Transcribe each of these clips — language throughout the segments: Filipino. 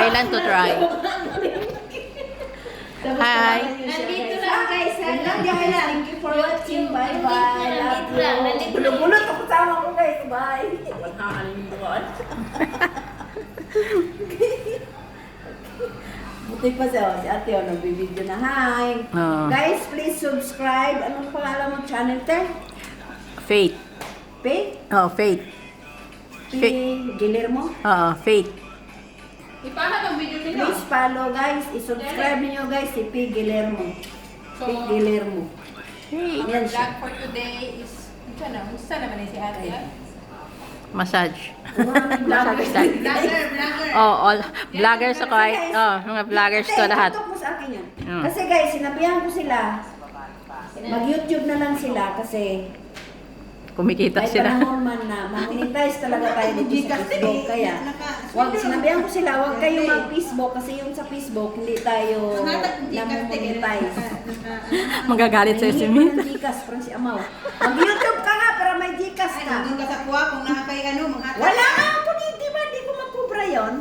Thailand to try. Hi. Nandito lang guys. Thank you for watching. Bye-bye. Love you. Bulog-bulog ako sama ko guys. Bye. Buti pa siya. Si ate o, nagbibideo na. Hi. Guys, please subscribe. Anong pangalan mo channel, te? Faith. Faith? Oh, Faith. P. Guillermo? Oo, Faith. Please follow guys. I-subscribe niyo guys si P. Guillermo. P. Guillermo. Yan siya. Vlog for today is, gusto naman si ate. Massage. Vlogger. Vlogger. Oh, all vloggers ako ay. Oh, mga vloggers to lahat. Tutok mo sa akin yan. Kasi guys, sinabihan ko sila, mag-YouTube na lang sila kasi Kumikita may sila. panahon man na monetize talaga tayo dito sa Facebook. Kaya, sinabihan ko sila, huwag kayo mag-Facebook kasi yung sa Facebook, hindi tayo na-monetize. Magagalit sa Hindi Smith. mo ng Gcash, parang si Amaw. Mag-YouTube ka nga para may Gcash ka. Doon ka sa kuha kung nakakay mga Wala nga ako di ba? Hindi ko magkubra yun.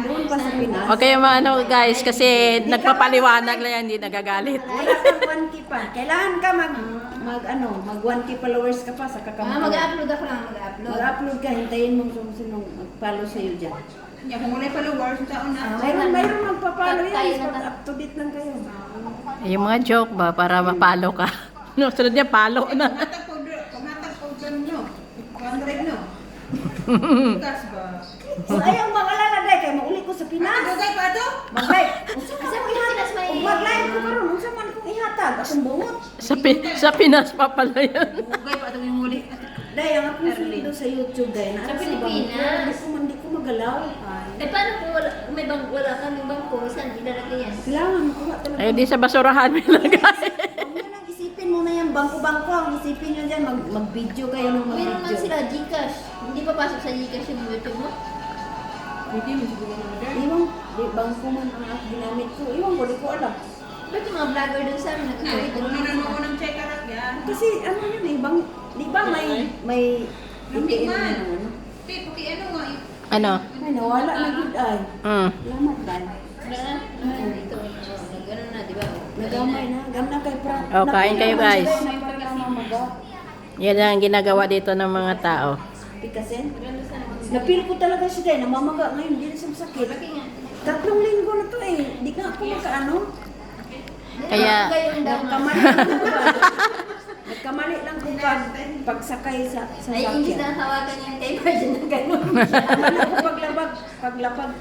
Doon pa sa Pinas. Okay, mga ano guys, kasi nagpapaliwanag lang yan, hindi nagagalit. Wala kang 1K pa. Kailangan ka mag 1K followers ka pa sa kakampi. mag-upload ako lang, mag-upload. Mag-upload ka, hintayin mo kung sino mag-follow sa'yo dyan. Kung muna yung followers, taon na. Mayroon magpa-follow yan. Pag up to date lang kayo. Yung mga joke ba, para mapalo ka. No, sunod niya, palo na. Kumatag po dyan nyo. 100 no. Bukas ba? So, ayaw makalala dahil kayo mauli ko sa Pinas. Dugay pa ito? Mag-live. Unsa man kung ihatag? Kung mag-live ko karon, unsa man kung ihatag? Akong bungot. Sa Pinas pa pala yan. Dugay pa ito yung huli. Dahil ang akong sulido sa YouTube dahil na Sa Pilipinas. Hindi ko magalaw. Eh, paano kung wala kaming bangko? Saan ilalagay yan? Kailangan makuha talaga. Ay, di sa basurahan nilagay. Huwag mo nang isipin mo na yan, bangko-bangko. Ang isipin nyo dyan, mag-video kayo ng Meron man mag-video. sila Gcash. Hindi pa pasok sa Gcash yung YouTube mo? Hindi mo siguro na order. Iwan, di bangko man ang ginamit ko. Iwan ko, di ko alam. Ba't yung mga vlogger dun sa amin nagkakawit? Kung nanonood ng check out yan. Kasi ano yun eh, di ba may Hindi hindi man. ano? Pip, ano nga eh. Ano? Ay, nawala na good ay. Salamat dahil. Wala na. Ito. Nag-ano na, di ba? Nagamay na, ganda kay Prat. Oh, kain kayo, guys. Namaga. Yan ang ginagawa dito ng mga tao. Pikasin. Napil ko talaga siya dahil, namamaga ngayon, hindi na siya sakit. Laki nga. 3 linggo na to eh, hindi nga ako makaano. Kaya- Nagkamali lang ko ba? Nagkamali lang ko pagsakay sa Ay, imbis sakyan. na hawakan yung kay Virgin na gano'n. Ano ko paglapag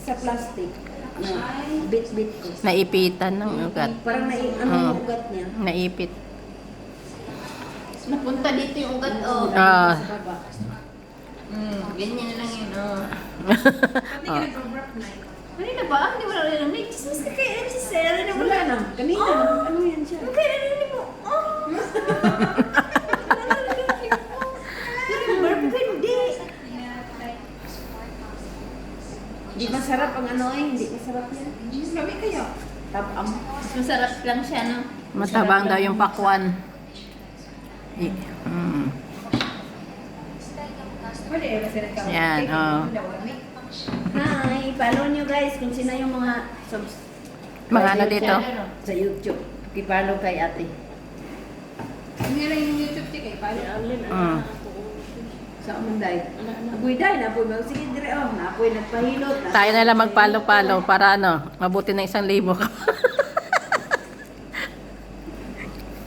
sa plastic. No, bit-bit ko. Naipitan ng ugat. Parang yung ugat niya. Naipit. Napunta dito yung ugat, oh. Ah. Sa baba. Ganyan na lang yun, oh. Pati ka nag-overwork na. Kanina ba? Hindi mo lang rin. May chismis ka kay MC Sarah na Wala na. Kanina, ano yan siya? Okay, narinig mo. Oh! Hindi. Hindi masarap ang ano eh. Hindi masarap yan. Sabi kayo. Tabam. Mas masarap lang siya, no? Matabang daw yung pakwan. Pwede ba sila ka? Yan, oh. Hi, follow nyo guys kung sino yung mga Mga ano dito? sa YouTube. Ipalo kay ate. Hindi lang yung YouTube check eh. Paano? Sa Amunday. Apoy day, napoy mag sige dire oh, napoy nagpahilot. Tayo na lang magpalo-palo para ano, mabuti ng 1,000 ka.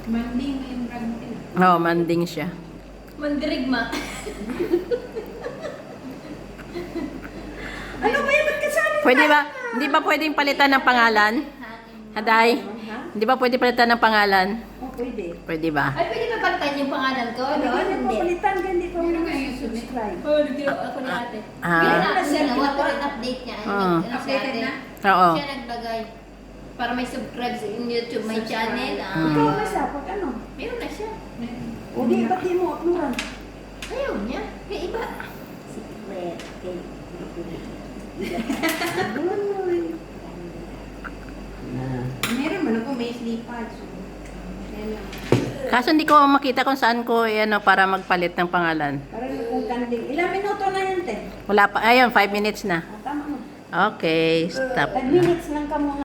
Manding yung branding. Oo, manding siya. Mandirigma. Ano ba yung magkasali? Pwede ba? Hindi ba pwedeng palitan ng pangalan? Haday? Hindi ba pwede palitan ng pangalan? Oh, pwede. Pwede ba? Ay, pwede ba palitan yung pangalan ko? Hindi No? ko na Hindi. papalitan, hindi pa mo Ano nga yung subscribe. Oh, nagtiro ako ni ate. Ah. Hindi na kasi ginawa ko rin update niya. Ah. Ano si Updated ate? na? Oo. Siya naglagay. Para may subscribe sa YouTube, may channel. Ikaw na siya, pag ano? Meron na siya. O di, ba't di mo uploadan? Ayaw niya. Kaya iba. Secret. Okay. Meron man ako may slipad. So, yan lang. Kaso hindi ko makita kung saan ko ano, para magpalit ng pangalan. Parang kung kanding. Ilang minuto na yan, te? Wala pa. Ayun, 5 minutes na. Tama mo. Okay, stop 10 na. minutes lang ka muna.